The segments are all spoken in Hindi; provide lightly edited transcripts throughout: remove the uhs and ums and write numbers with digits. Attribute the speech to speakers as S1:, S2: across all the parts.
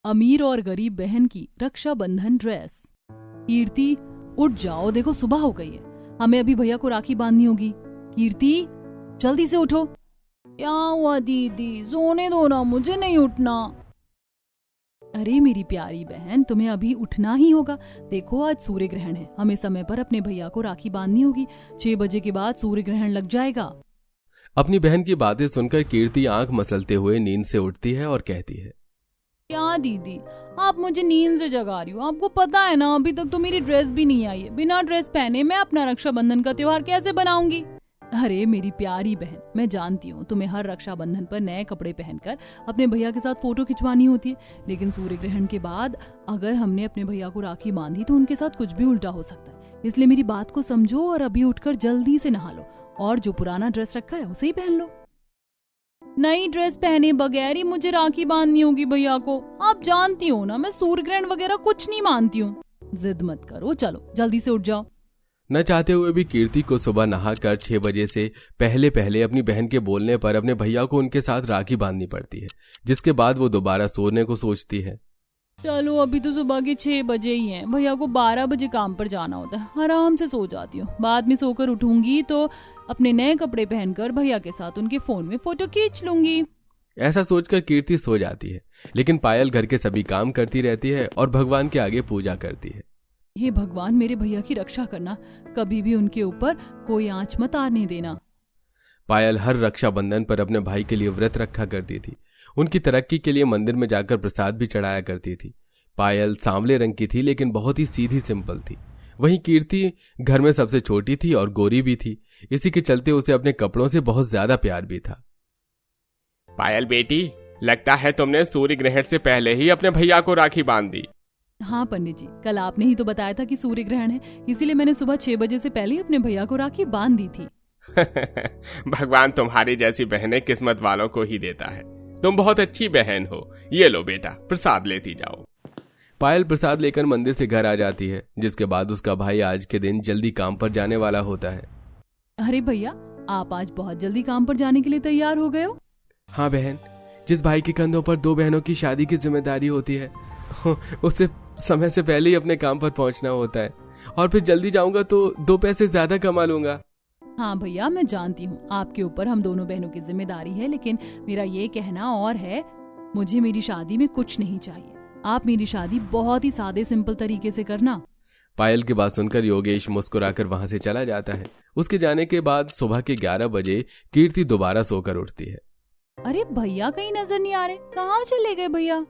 S1: अमीर और गरीब बहन की रक्षाबंधन ड्रेस। कीर्ति उठ जाओ, देखो सुबह हो गई है, हमें अभी भैया को राखी बांधनी होगी। कीर्ति जल्दी से उठो। क्या हुआ दीदी, सोने दो ना, मुझे नहीं उठना। अरे मेरी प्यारी बहन, तुम्हें अभी उठना ही होगा। देखो आज सूर्य ग्रहण है, हमें समय पर अपने भैया को राखी बांधनी होगी। 6 बजे के बाद सूर्य ग्रहण लग जाएगा।
S2: अपनी बहन की बातें सुनकर कीर्ति आंख मसलते हुए नींद से उठती है और कहती है,
S1: क्या दीदी, आप मुझे नींद से जगा रही हो? आपको पता है ना, अभी तक तो मेरी ड्रेस भी नहीं आई है। बिना ड्रेस पहने मैं अपना रक्षाबंधन का त्योहार कैसे बनाऊंगी? अरे मेरी प्यारी बहन, मैं जानती हूँ तुम्हें हर रक्षाबंधन पर नए कपड़े पहनकर अपने भैया के साथ फोटो खिंचवानी होती है, लेकिन सूर्य ग्रहण के बाद अगर हमने अपने भैया को राखी बांधी तो उनके साथ कुछ भी उल्टा हो सकता है। इसलिए मेरी बात को समझो और अभी उठकर जल्दी से नहा लो और जो पुराना ड्रेस रखा है उसे ही पहन लो। नई ड्रेस पहने बगैर ही मुझे राखी बांधनी होगी भैया को। आप जानती हो ना, मैं सूर्य ग्रहण वगैरह कुछ नहीं मानती हूँ। जिद मत करो, चलो जल्दी से उठ जाओ।
S2: न चाहते हुए भी कीर्ति को सुबह नहाकर 6 बजे से पहले पहले अपनी बहन के बोलने पर अपने भैया को उनके साथ राखी बांधनी पड़ती है, जिसके बाद वो दोबारा सोने को सोचती है।
S1: चलो अभी तो सुबह के 6 बजे ही हैं, भैया को 12 बजे काम पर जाना होता है, आराम से सो जाती हूँ। बाद में सोकर उठूंगी तो अपने नए कपड़े पहनकर भैया के साथ उनके फोन में फोटो खींच लूंगी।
S2: ऐसा सोचकर कीर्ति सो जाती है, लेकिन पायल घर के सभी काम करती रहती है और भगवान के आगे पूजा करती है।
S1: हे भगवान, मेरे भैया की रक्षा करना, कभी भी उनके ऊपर कोई आंच मत आने देना।
S2: पायल हर रक्षाबंधन पर अपने भाई के लिए व्रत रखा करती थी। उनकी तरक्की के लिए मंदिर में जाकर प्रसाद भी चढ़ाया करती थी। पायल सांवले रंग की थी, लेकिन बहुत ही सीधी सिंपल थी। वहीं कीर्ति घर में सबसे छोटी थी और गोरी भी थी। इसी के चलते उसे अपने कपड़ों से बहुत ज्यादा प्यार भी था।
S3: पायल बेटी, लगता है तुमने सूर्य ग्रहण से पहले ही अपने भैया को राखी बांध दी।
S1: हाँ पंडित जी, कल आपने ही तो बताया था कि सूर्य ग्रहण है, इसीलिए मैंने सुबह 6 बजे से पहले अपने भैया को राखी बांध दी थी।
S3: भगवान तुम्हारी जैसी बहनें किस्मत वालों को ही देता है। तुम बहुत अच्छी बहन हो। ये लो बेटा, प्रसाद लेती जाओ।
S2: पायल प्रसाद लेकर मंदिर से घर आ जाती है, जिसके बाद उसका भाई आज के दिन जल्दी काम पर जाने वाला होता है।
S1: अरे भैया, आप आज बहुत जल्दी काम पर जाने के लिए तैयार हो गए हो?
S2: हाँ बहन, जिस भाई के कंधों पर 2 बहनों की शादी की जिम्मेदारी होती है, उसे समय से पहले ही अपने काम पर पहुंचना होता है, और फिर जल्दी जाऊंगा तो 2 पैसे ज्यादा कमा लूंगा।
S1: हाँ भैया, मैं जानती हूँ आपके ऊपर हम दोनों बहनों की जिम्मेदारी है, लेकिन मेरा ये कहना और है, मुझे मेरी शादी में कुछ नहीं चाहिए। आप मेरी शादी बहुत ही सादे सिंपल तरीके से करना।
S2: पायल की बात सुनकर योगेश मुस्कुराकर वहां से चला जाता है। उसके जाने के बाद सुबह के 11 बजे कीर्ति दोबारा सोकर उठती है।
S1: अरे भैया कहीं नजर नहीं आ रहे, कहाँ चले गए भैया?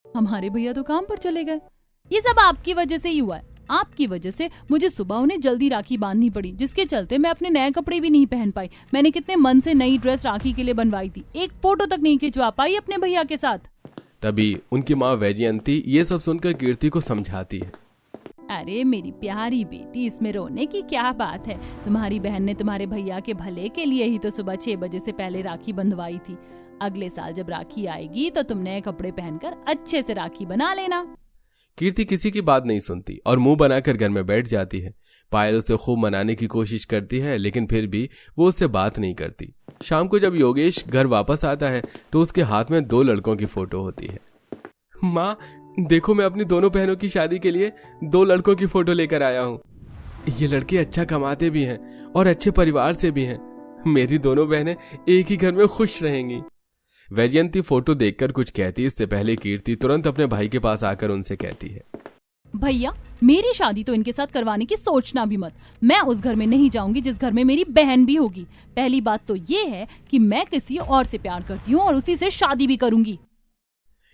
S1: हमारे भैया तो काम पर चले गए। ये सब आपकी वजह से ही हुआ है। आपकी वजह से मुझे सुबह उन्हें जल्दी राखी बांधनी पड़ी, जिसके चलते मैं अपने नए कपड़े भी नहीं पहन पाई। मैंने कितने मन से नई ड्रेस राखी के लिए बनवाई थी, एक फोटो तक नहीं खिंचवा पाई अपने भैया के साथ।
S2: तभी उनकी माँ वैजयंती ये सब सुनकर कीर्ति को समझाती है।
S1: अरे मेरी प्यारी बेटी, इसमें रोने की क्या बात है? तुम्हारी बहन ने तुम्हारे भैया के भले के लिए ही तो सुबह 6 बजे से पहले राखी बंधवाई थी। अगले साल जब राखी आएगी तो तुम नए कपड़े पहनकर अच्छे से राखी बना लेना।
S2: कीर्ति किसी की बात नहीं सुनती और मुंह बनाकर घर में बैठ जाती है। पायल उसे खूब मनाने की कोशिश करती है, लेकिन फिर भी वो उससे बात नहीं करती। शाम को जब योगेश घर वापस आता है तो उसके हाथ में 2 लड़कों की फोटो होती है। माँ देखो, मैं अपनी दोनों बहनों की शादी के लिए 2 लड़कों की फोटो लेकर आया हूँ। ये लड़के अच्छा कमाते भी हैं और अच्छे परिवार से भी हैं। मेरी दोनों बहनें एक ही घर में खुश रहेंगी। वैजयंती फोटो देखकर कुछ कहती, इससे पहले कीर्ति तुरंत अपने भाई के पास आकर उनसे कहती है,
S1: भैया मेरी शादी तो इनके साथ करवाने की सोचना भी मत। मैं उस घर में नहीं जाऊंगी जिस घर में मेरी बहन भी होगी। पहली बात तो ये है कि मैं किसी और से प्यार करती हूँ और उसी से शादी भी करूंगी।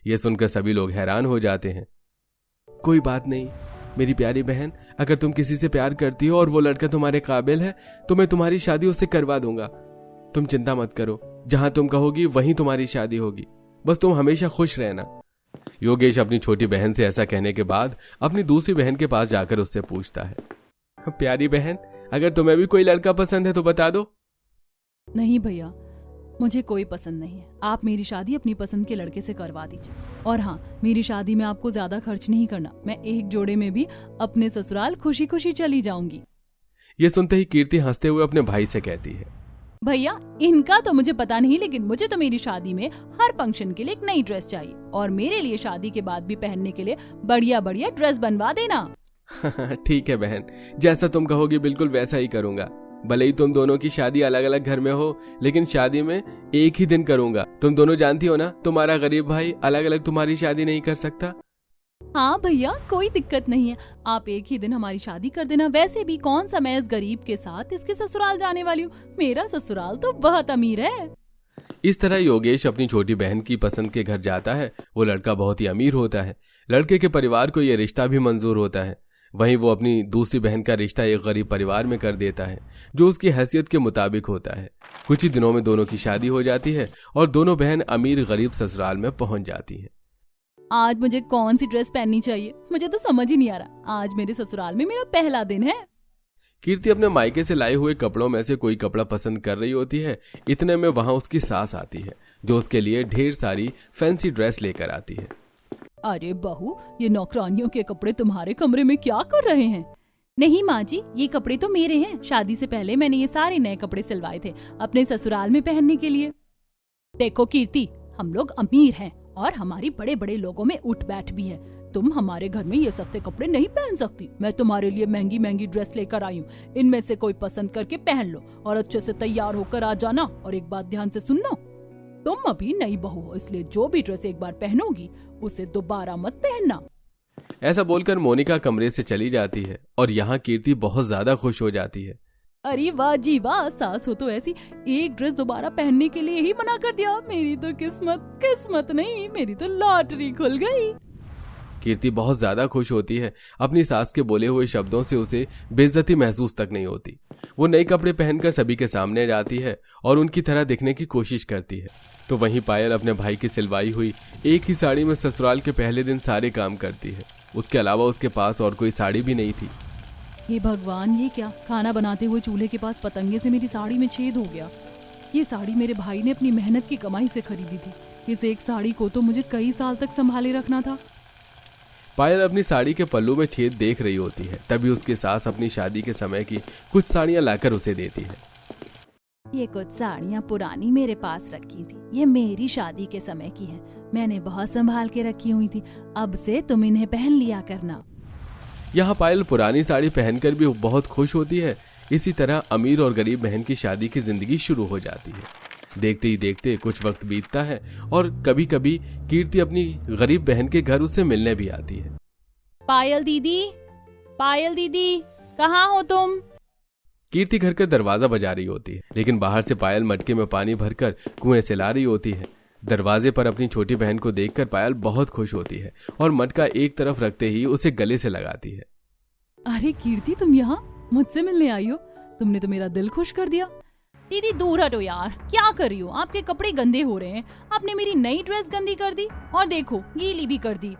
S2: ये सुनकर सभी लोग हैरान हो जाते हैं। कोई बात नहीं मेरी प्यारी बहन, अगर तुम किसी से प्यार करती हो और वो लड़का तुम्हारे काबिल है तो मैं तुम्हारी शादी उससे करवा दूंगा। तुम चिंता मत करो, जहां तुम कहोगी वहीं तुम्हारी शादी होगी। बस तुम हमेशा खुश रहना। योगेश अपनी छोटी बहन से ऐसा कहने के बाद अपनी दूसरी बहन के पास जाकर उससे पूछता है, प्यारी बहन, अगर तुम्हें भी कोई लड़का पसंद है तो बता दो।
S1: नहीं भैया, मुझे कोई पसंद नहीं है। आप मेरी शादी अपनी पसंद के लड़के से करवा दीजिए। और हाँ, मेरी शादी में आपको ज्यादा खर्च नहीं करना। मैं एक जोड़े में भी अपने ससुराल खुशी खुशी चली जाऊंगी।
S2: ये सुनते ही कीर्ति हंसते हुए अपने भाई से कहती है,
S1: भैया इनका तो मुझे पता नहीं, लेकिन मुझे तो मेरी शादी में हर फंक्शन के लिए एक नई ड्रेस चाहिए, और मेरे लिए शादी के बाद भी पहनने के लिए बढ़िया बढ़िया ड्रेस बनवा देना।
S2: ठीक है बहन, जैसा तुम कहोगी बिल्कुल वैसा ही करूंगा। भले ही तुम दोनों की शादी अलग अलग घर में हो, लेकिन शादी में एक ही दिन करूंगा। तुम दोनों जानती हो ना, तुम्हारा गरीब भाई अलग अलग तुम्हारी शादी नहीं कर सकता।
S1: हाँ भैया कोई दिक्कत नहीं है, आप एक ही दिन हमारी शादी कर देना। वैसे भी कौन सा मैं इस गरीब के साथ इसके ससुराल जाने वाली हूँ, मेरा ससुराल तो बहुत अमीर है।
S2: इस तरह योगेश अपनी छोटी बहन की पसंद के घर जाता है। वो लड़का बहुत ही अमीर होता है, लड़के के परिवार को यह रिश्ता भी मंजूर होता है। वहीं वो अपनी दूसरी बहन का रिश्ता एक गरीब परिवार में कर देता है, जो उसकी हैसियत के मुताबिक होता है। कुछ ही दिनों में दोनों की शादी हो जाती है और दोनों बहन अमीर गरीब ससुराल में पहुंच जाती हैं।
S1: आज मुझे कौन सी ड्रेस पहननी चाहिए, मुझे तो समझ ही नहीं आ रहा। आज मेरे ससुराल में मेरा पहला दिन है।
S2: कीर्ति अपने मायके से लाए हुए कपड़ों में से कोई कपड़ा पसंद कर रही होती है। इतने में वहां उसकी सास आती है, जो उसके लिए ढेर सारी फैंसी ड्रेस लेकर आती है।
S1: अरे बहू, ये नौकरानियों के कपड़े तुम्हारे कमरे में क्या कर रहे हैं? नहीं माँ जी, ये कपड़े तो मेरे हैं। शादी से पहले मैंने ये सारे नए कपड़े सिलवाए थे अपने ससुराल में पहनने के लिए। देखो कीर्ति, हम लोग अमीर हैं और हमारी बड़े बड़े लोगों में उठ बैठ भी है। तुम हमारे घर में ये सस्ते कपड़े नहीं पहन सकती। मैं तुम्हारे लिए महंगी महंगी ड्रेस लेकर आई हूँ। इनमें से कोई पसंद करके पहन लो और अच्छे से तैयार होकर आ जाना। और एक बात ध्यान से सुनना, तुम अभी नई बहू हो, इसलिए जो भी ड्रेस एक बार पहनोगी उसे दोबारा मत पहनना।
S2: ऐसा बोलकर मोनिका कमरे से चली जाती है और यहाँ कीर्ति बहुत ज्यादा खुश हो जाती है।
S1: अरे वाह जी वाह, सास हो तो ऐसी, एक ड्रेस दोबारा पहनने के लिए ही मना कर दिया। मेरी तो किस्मत नहीं, मेरी तो लॉटरी खुल गई।
S2: कीर्ति बहुत ज्यादा खुश होती है। अपनी सास के बोले हुए शब्दों से उसे बेइज्जती महसूस तक नहीं होती। वो नए कपड़े पहनकर सभी के सामने जाती है और उनकी तरह दिखने की कोशिश करती है। तो वहीं पायल अपने भाई की सिलवाई हुई एक ही साड़ी में ससुराल के पहले दिन सारे काम करती है। उसके अलावा उसके पास और कोई साड़ी भी नहीं थी।
S1: हे भगवान, ये क्या? खाना बनाते हुए चूल्हे के पास पतंगे से मेरी साड़ी में छेद हो गया। ये साड़ी मेरे भाई ने अपनी मेहनत की कमाई से खरीदी थी। इस एक साड़ी को तो मुझे कई साल तक संभाले रखना था।
S2: पायल अपनी साड़ी के पल्लू में छेद देख रही होती है। तभी उसकी सास अपनी शादी के समय की कुछ साड़ियां लाकर उसे देती है।
S1: ये कुछ साड़ियाँ पुरानी मेरे पास रखी थी, ये मेरी शादी के समय की है। मैंने बहुत संभाल के रखी हुई थी, अब से तुम इन्हें पहन लिया करना।
S2: यहाँ पायल पुरानी साड़ी पहनकर भी बहुत खुश होती है। इसी तरह अमीर और गरीब बहन की शादी की जिंदगी शुरू हो जाती है। देखते ही देखते कुछ वक्त बीतता है और कभी कभी कीर्ति अपनी गरीब बहन के घर उससे मिलने भी आती है।
S1: पायल दीदी, कहाँ हो तुम?
S2: कीर्ति घर का दरवाजा बजा रही होती है, लेकिन बाहर से पायल मटके में पानी भरकर कुएं से ला रही होती है। दरवाजे पर अपनी छोटी बहन को देखकर पायल बहुत खुश होती है और मटका एक तरफ रखते ही उसे गले से लगाती है।
S1: अरे कीर्ति, तुम यहाँ मुझसे मिलने आई हो? तुमने तो मेरा दिल खुश कर दिया। दीदी दूर हटो यार, क्या कर रही हो? आपके कपड़े गंदे हो रहे हैं। आपने मेरी नई ड्रेस गंदी कर दी और देखो गीली भी कर दी।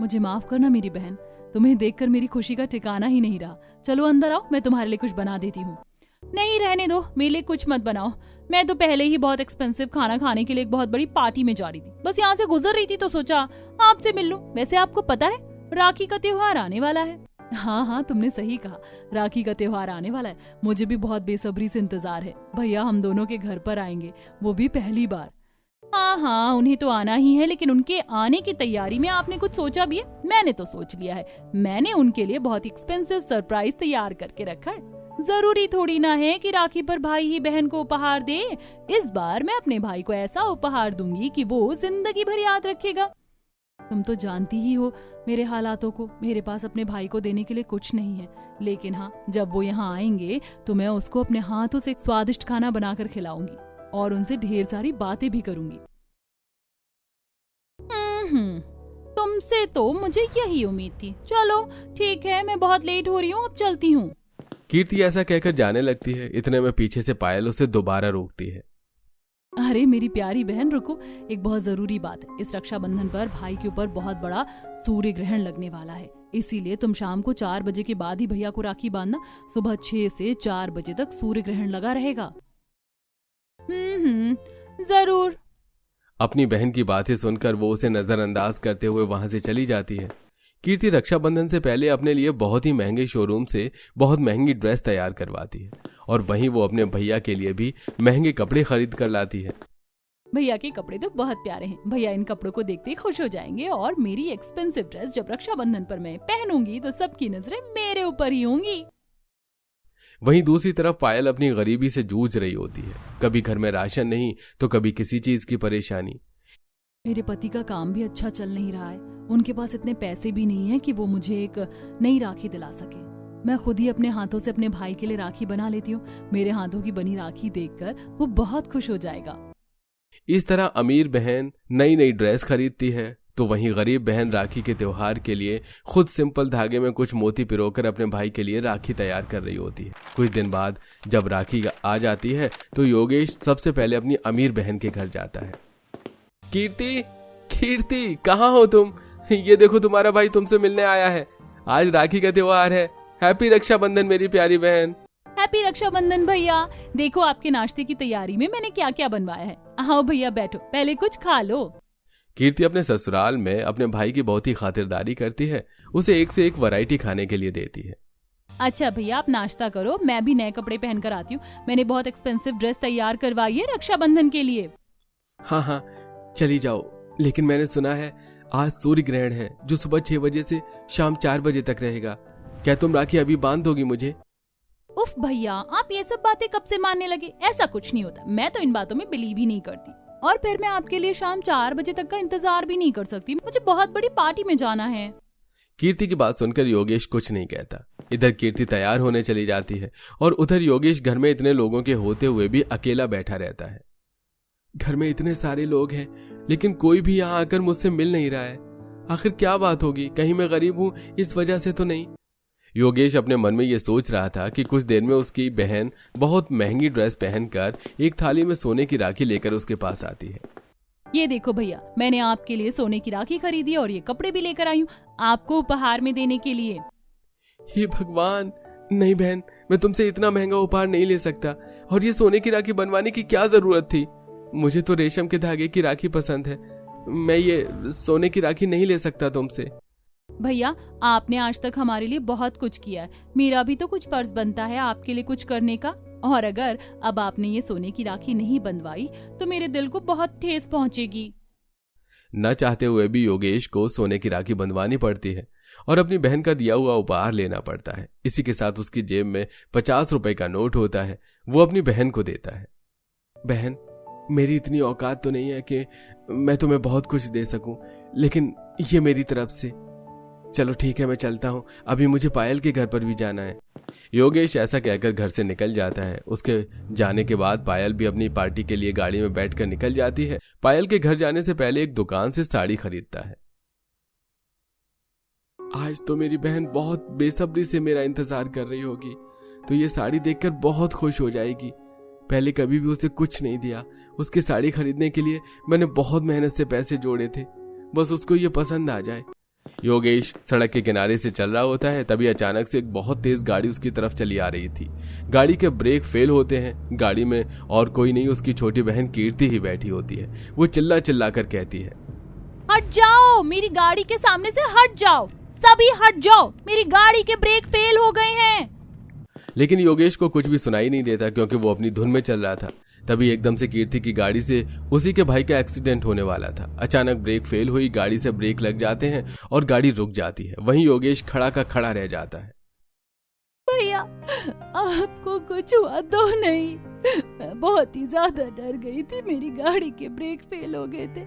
S1: मुझे माफ करना मेरी बहन, तुम्हें देखकर मेरी खुशी का ठिकाना ही नहीं रहा। चलो अंदर आओ, मैं तुम्हारे लिए कुछ बना देती हूँ। नहीं रहने दो, मेरे लिए कुछ मत बनाओ। मैं तो पहले ही बहुत एक्सपेंसिव खाना खाने के लिए एक बहुत बड़ी पार्टी में जा रही थी। बस यहाँ से गुजर रही थी तो सोचा आपसे मिल लूं। वैसे आपको पता है राखी का त्योहार आने वाला है। हाँ, तुमने सही कहा, राखी का त्योहार आने वाला है। मुझे भी बहुत बेसब्री से इंतजार है। भैया हम दोनों के घर पर आएंगे, वो भी पहली बार। हाँ, उन्हें तो आना ही है, लेकिन उनके आने की तैयारी में आपने कुछ सोचा भी है? मैंने तो सोच लिया है। मैंने उनके लिए बहुत एक्सपेंसिव सरप्राइज तैयार करके रखा है। जरूरी थोड़ी ना है कि राखी पर भाई ही बहन को उपहार दे। इस बार मैं अपने भाई को ऐसा उपहार दूंगी कि वो जिंदगी भर याद रखेगा। तुम तो जानती ही हो मेरे हालातों को। मेरे पास अपने भाई को देने के लिए कुछ नहीं है, लेकिन हाँ, जब वो यहाँ आएंगे तो मैं उसको अपने हाथों से एक स्वादिष्ट खाना बनाकर खिलाऊंगी और उनसे ढेर सारी बातें भी करूंगी। तुमसे तो मुझे यही उम्मीद थी। चलो ठीक है, मैं बहुत लेट हो रही हूँ, अब चलती हूँ।
S2: कीर्ति ऐसा कहकर जाने लगती है। इतने में पीछे से पायल उसे दोबारा रोकती है।
S1: अरे मेरी प्यारी बहन, रुको, एक बहुत जरूरी बात है। इस रक्षाबंधन पर भाई के ऊपर बहुत बड़ा सूर्य ग्रहण लगने वाला है, इसीलिए तुम शाम को 4 बजे के बाद ही भैया को राखी बांधना। सुबह 6 से 4 बजे तक सूर्य ग्रहण लगा रहेगा। जरूर।
S2: अपनी बहन की बातें सुनकर वो उसे नजरअंदाज करते हुए वहां से चली जाती है। कीर्ति रक्षाबंधन से पहले अपने लिए बहुत ही महंगे शोरूम से बहुत महंगी ड्रेस तैयार करवाती है और वहीं वो अपने भैया के लिए भी महंगे कपड़े खरीद कर लाती है।
S1: भैया के कपड़े तो बहुत प्यारे हैं। भैया इन कपड़ों को देखते ही खुश हो जाएंगे और मेरी एक्सपेंसिव ड्रेस जब रक्षाबंधन पर मैं पहनूंगी तो सबकी नजरें मेरे ऊपर ही होंगी।
S2: वहीं दूसरी तरफ पायल अपनी गरीबी से जूझ रही होती है। कभी घर में राशन नहीं तो कभी किसी चीज की परेशानी।
S1: मेरे पति का काम भी अच्छा चल नहीं रहा है। उनके पास इतने पैसे भी नहीं है कि वो मुझे एक नई राखी दिला सके। मैं खुद ही अपने हाथों से अपने भाई के लिए राखी बना लेती हूँ। मेरे हाथों की बनी राखी देखकर वो बहुत खुश हो जाएगा।
S2: इस तरह अमीर बहन नई नई ड्रेस खरीदती है तो वहीं गरीब बहन राखी के त्योहार के लिए खुद सिंपल धागे में कुछ मोती पिरोकर अपने भाई के लिए राखी तैयार कर रही होती है। कुछ दिन बाद जब राखी आ जाती है तो योगेश सबसे पहले अपनी अमीर बहन के घर जाता है। कीर्ति, कीर्ति कहाँ हो तुम? ये देखो तुम्हारा भाई तुमसे मिलने आया है। आज राखी का त्योहार है। हैप्पी रक्षाबंधन मेरी प्यारी बहन।
S1: हैप्पी रक्षाबंधन भैया। देखो आपके नाश्ते की तैयारी में मैंने क्या क्या बनवाया है। आओ भैया बैठो, पहले कुछ खा लो।
S2: कीर्ति अपने ससुराल में अपने भाई की बहुत ही खातिरदारी करती है। उसे एक से एक वैरायटी खाने के लिए देती है।
S1: अच्छा भैया आप नाश्ता करो, मैं भी नए कपड़े पहन कर आती हूँ। मैंने बहुत एक्सपेंसिव ड्रेस तैयार करवाई है रक्षाबंधन के लिए।
S2: हाँ हाँ चली जाओ, लेकिन मैंने सुना है आज सूर्य ग्रहण है जो सुबह 6 बजे से शाम 4 बजे तक रहेगा। क्या तुम राखी अभी बांध दोगी मुझे?
S1: उफ भैया आप ये सब बातें कब से मानने लगे? ऐसा कुछ नहीं होता। मैं तो इन बातों में बिलीव ही नहीं करती। और फिर मैं आपके लिए शाम 4 बजे तक का इंतजार भी नहीं कर सकती। मुझे बहुत बड़ी पार्टी में जाना है।
S2: कीर्ति की बात सुनकर योगेश कुछ नहीं कहता। इधर कीर्ति तैयार होने चली जाती है और उधर योगेश घर में इतने लोगों के होते हुए भी अकेला बैठा रहता है। घर में इतने सारे लोग हैं लेकिन कोई भी यहाँ आकर मुझसे मिल नहीं रहा है। आखिर क्या बात होगी? कहीं मैं गरीब हूँ इस वजह से तो नहीं? योगेश अपने मन में ये सोच रहा था कि कुछ देर में उसकी बहन बहुत महंगी ड्रेस पहनकर एक थाली में सोने की राखी लेकर उसके पास आती है।
S1: ये देखो भैया मैंने आपके लिए सोने की राखी खरीदी और ये कपड़े भी लेकर आई हूँ आपको उपहार में देने के लिए।
S2: हे भगवान, नहीं बहन, मैं तुमसे इतना महंगा उपहार नहीं ले सकता। और ये सोने की राखी बनवाने की क्या जरूरत थी? मुझे तो रेशम के धागे की राखी पसंद है। मैं ये सोने की राखी नहीं ले सकता तुमसे।
S1: भैया आपने आज तक हमारे लिए बहुत कुछ किया है। मेरा भी तो कुछ फर्ज बनता है आपके लिए कुछ करने का। और अगर अब आपने ये सोने की राखी नहीं बनवाई तो मेरे दिल को बहुत ठेस पहुंचेगी।
S2: न चाहते हुए भी योगेश को सोने की राखी बंधवानी पड़ती है और अपनी बहन का दिया हुआ उपहार लेना पड़ता है। इसी के साथ उसकी जेब में 50 रुपए का नोट होता है। वो अपनी बहन को देता है। बहन, मेरी इतनी औकात तो नहीं है कि मैं तुम्हें बहुत कुछ दे सकूं, लेकिन ये मेरी तरफ से। चलो ठीक है, मैं चलता हूँ। अभी मुझे पायल के घर पर भी जाना है। योगेश ऐसा कहकर घर से निकल जाता है। उसके जाने के बाद पायल भी अपनी पार्टी के लिए गाड़ी में बैठकर निकल जाती है। पायल के घर जाने से पहले एक दुकान से साड़ी खरीदता है। आज तो मेरी बहन बहुत बेसब्री से मेरा इंतजार कर रही होगी, तो ये साड़ी देखकर बहुत खुश हो जाएगी। पहले कभी भी उसे कुछ नहीं दिया। उसकी साड़ी खरीदने के लिए मैंने बहुत मेहनत से पैसे जोड़े थे। बस उसको ये पसंद आ जाए। योगेश सड़क के किनारे से चल रहा होता है, तभी अचानक से एक बहुत तेज गाड़ी उसकी तरफ चली आ रही थी। गाड़ी के ब्रेक फेल होते हैं। गाड़ी में और कोई नहीं, उसकी छोटी बहन कीर्ति ही बैठी होती है। वो चिल्ला चिल्ला कर कहती है,
S1: हट जाओ, मेरी गाड़ी के सामने से हट जाओ, सभी हट जाओ, मेरी गाड़ी के ब्रेक फेल हो गए हैं।
S2: लेकिन योगेश को कुछ भी सुनाई नहीं देता क्योंकि वो अपनी धुन में चल रहा था। तभी एकदम से कीर्ति की गाड़ी से उसी के भाई का एक्सीडेंट होने वाला था। अचानक ब्रेक फेल हुई, गाड़ी से ब्रेक लग जाते हैं और गाड़ी रुक जाती है। वहीं योगेश खड़ा का खड़ा रह जाता है।
S1: भैया आपको कुछ हुआ तो नहीं? मैं बहुत ही ज्यादा डर गई थी, मेरी गाड़ी के ब्रेक फेल हो गए थे।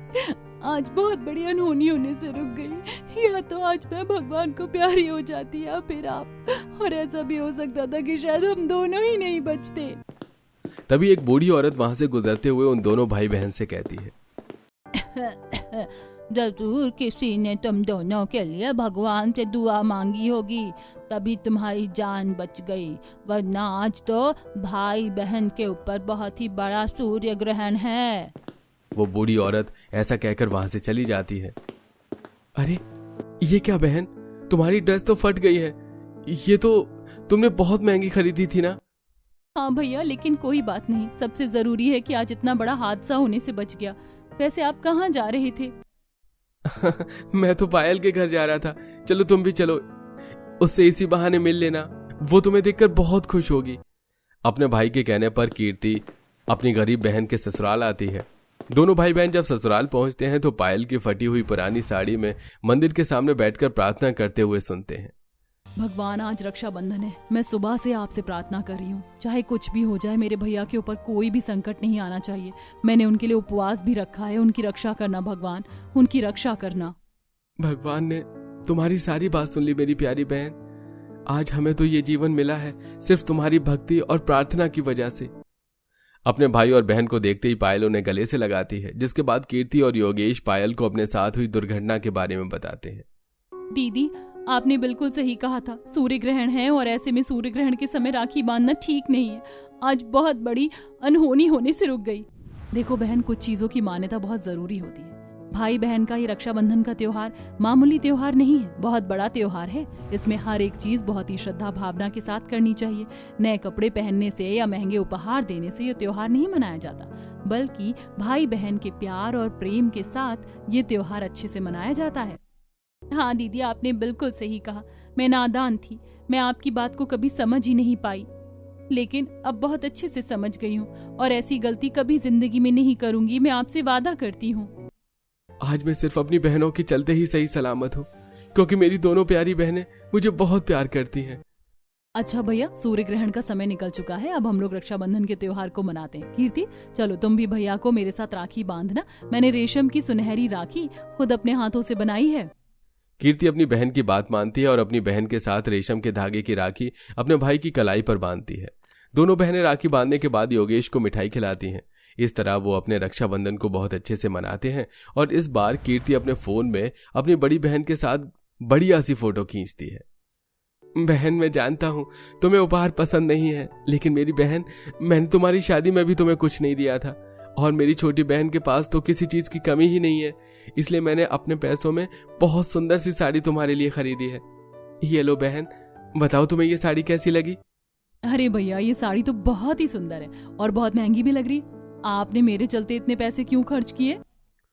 S1: आज बहुत बड़ी अनहोनी होने से रुक गई। या तो आज मैं भगवान को प्यारी हो जाती या फिर आप। और ऐसा भी हो सकता था कि शायद हम दोनों ही नहीं बचते।
S2: तभी एक बूढ़ी औरत वहां से गुजरते हुए उन दोनों भाई बहन से कहती है,
S1: जरूर किसी ने तुम दोनों के लिए भगवान से दुआ मांगी होगी, तभी तुम्हारी जान बच गई, वरना आज तो भाई बहन के ऊपर बहुत ही बड़ा सूर्य ग्रहण है।
S2: वो बूढ़ी औरत ऐसा कहकर वहां से चली जाती है। अरे ये क्या बहन, तुम्हारी ड्रेस तो फट गई है। ये तो तुमने बहुत महंगी खरीदी थी ना?
S1: हाँ भैया, लेकिन कोई बात नहीं, सबसे जरूरी है कि आज इतना बड़ा हादसा होने से बच गया। वैसे आप कहाँ जा रहे थे?
S2: मैं तो पायल के घर जा रहा था। चलो तुम भी चलो, उससे इसी बहाने मिल लेना, वो तुम्हें देखकर बहुत खुश होगी। अपने भाई के कहने पर कीर्ति अपनी गरीब बहन के ससुराल आती है। दोनों भाई बहन जब ससुराल पहुंचते हैं तो पायल की फटी हुई पुरानी साड़ी में मंदिर के सामने बैठकर प्रार्थना करते हुए सुनते हैं।
S1: भगवान, आज रक्षाबंधन है, मैं सुबह से आपसे प्रार्थना कर रही हूँ, चाहे कुछ भी हो जाए मेरे भैया के ऊपर कोई भी संकट नहीं आना चाहिए। मैंने उनके लिए उपवास भी रखा है, उनकी रक्षा करना भगवान, उनकी रक्षा करना।
S2: भगवान ने तुम्हारी सारी बात सुन ली मेरी प्यारी बहन। आज हमें तो ये जीवन मिला है सिर्फ तुम्हारी भक्ति और प्रार्थना की वजह से। अपने भाई और बहन को देखते ही पायल उन्हें गले से लगाती है, जिसके बाद कीर्ति और योगेश पायल को अपने साथ हुई दुर्घटना के बारे में बताते हैं।
S1: दीदी, आपने बिल्कुल सही कहा था, सूर्य ग्रहण है और ऐसे में सूर्य ग्रहण के समय राखी बांधना ठीक नहीं है। आज बहुत बड़ी अनहोनी होने से रुक गई। देखो बहन, कुछ चीजों की मान्यता बहुत जरूरी होती है। भाई बहन का ये रक्षाबंधन का त्योहार मामूली त्योहार नहीं है, बहुत बड़ा त्योहार है। इसमें हर एक चीज बहुत ही श्रद्धा भावना के साथ करनी चाहिए। नए कपड़े पहनने से या महंगे उपहार देने से ये त्योहार नहीं मनाया जाता, बल्कि भाई बहन के प्यार और प्रेम के साथ ये त्योहार अच्छे से मनाया जाता है। हाँ दीदी, आपने बिल्कुल सही कहा, मैं नादान थी, मैं आपकी बात को कभी समझ ही नहीं पाई, लेकिन अब बहुत अच्छे से समझ गई हूँ और ऐसी गलती कभी जिंदगी में नहीं करूंगी, मैं आपसे वादा करती हूँ।
S2: आज मैं सिर्फ अपनी बहनों के चलते ही सही सलामत हूँ, क्योंकि मेरी दोनों प्यारी बहनें मुझे बहुत प्यार करती हैं।
S1: अच्छा भैया, सूर्य ग्रहण का समय निकल चुका है, अब हम लोग रक्षाबंधन के त्योहार को मनाते हैं। कीर्ति, चलो तुम भी भैया को मेरे साथ राखी बांधना। मैंने रेशम की सुनहरी राखी खुद अपने हाथों से बनाई है।
S2: कीर्ति अपनी बहन की बात मानती है और अपनी बहन के साथ रेशम के धागे की राखी अपने भाई की कलाई पर बांधती है। दोनों बहनें राखी बांधने के बाद योगेश को मिठाई खिलाती हैं। इस तरह वो अपने रक्षाबंधन को बहुत अच्छे से मनाते हैं और इस बार कीर्ति अपने फोन में अपनी बड़ी बहन के साथ बढ़िया सी फोटो खींचती है। बहन, मैं जानता हूँ तुम्हें उपहार पसंद नहीं है, लेकिन मेरी बहन, मैंने तुम्हारी शादी में भी तुम्हें कुछ नहीं दिया था और मेरी छोटी बहन के पास तो किसी चीज की कमी ही नहीं है, इसलिए मैंने अपने पैसों में बहुत सुंदर सी साड़ी तुम्हारे लिए खरीदी है। ये लो बहन, बताओ तुम्हें ये साड़ी कैसी लगी?
S1: अरे भैया, ये साड़ी तो बहुत ही सुंदर है और बहुत महंगी भी लग रही। आपने मेरे चलते इतने पैसे क्यों खर्च किए?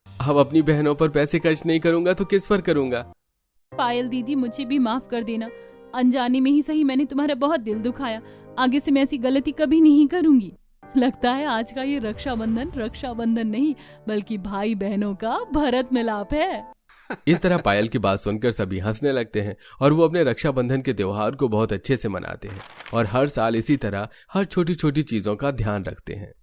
S2: अब अपनी बहनों पर पैसे खर्च नहीं करूंगा तो किस पर करूंगा?
S1: पायल दीदी, मुझे भी माफ कर देना, अनजाने में ही सही मैंने तुम्हारा बहुत दिल दुखाया। आगे से मैं ऐसी गलती कभी नहीं करूंगी। लगता है आज का ये रक्षाबंधन नहीं बल्कि भाई बहनों का भरत मिलाप है।
S2: इस तरह पायल की बात सुनकर सभी हंसने लगते हैं और वो अपने रक्षाबंधन के त्योहार को बहुत अच्छे से मनाते हैं और हर साल इसी तरह हर छोटी छोटी चीजों का ध्यान रखते हैं।